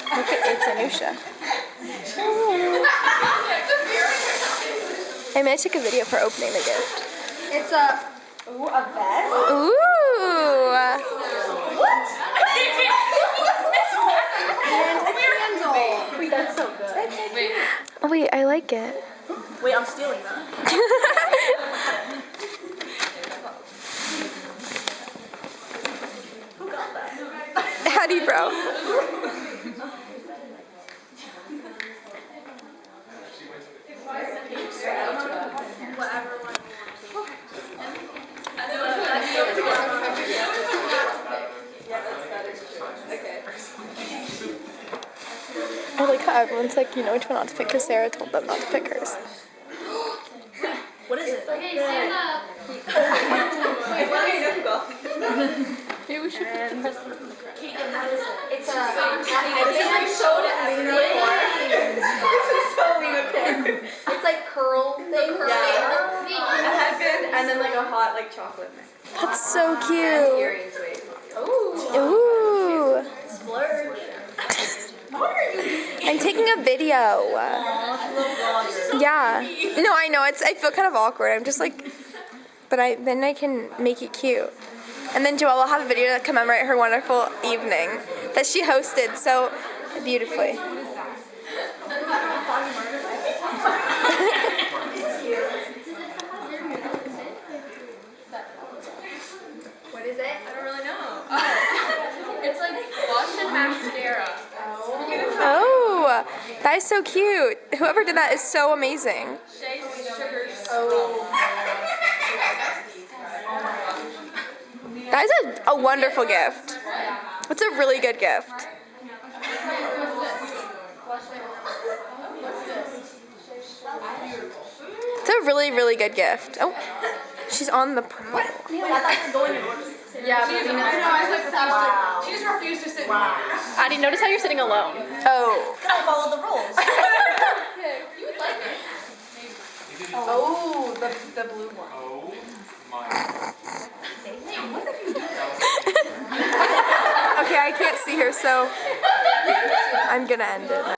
Look at it's Anusha. Hey, may I take a video for opening the gift? It's a vest. Ooh. What? And a candle. Wait, that's so good. Wait, Oh wait, I like it. wait, I'm stealing that. Who got that? Hattie, bro. I like how everyone's like, you know which one not to pick because Sarah told them not to pick hers. What is it? Okay, stand up. Maybe we should press It's a. I think I showed it before. This is so weird. It's like curl thing. A headband and then like a hot like chocolate mix. That's so cute. Earrings, wait. Ooh. Splurge. I'm taking a video. Yeah. No, I know. I feel kind of awkward. I'm just like, but then I can make it cute. And then Joelle will have a video to commemorate her wonderful evening that she hosted so beautifully. What is it? I don't really know. Oh, it's like blush and mascara. Oh, that is so cute. Whoever did that is so amazing. Shea Sugar. That is a wonderful gift. It's a really good gift. It's a really, really good gift. Oh, she's on the purple. Yeah, but I know. She just refused to sit. Addie, notice how you're sitting alone. Oh. Gotta follow the rules. You would like it. Oh, the blue one. Oh my. Okay, I can't see her, so I'm gonna end it.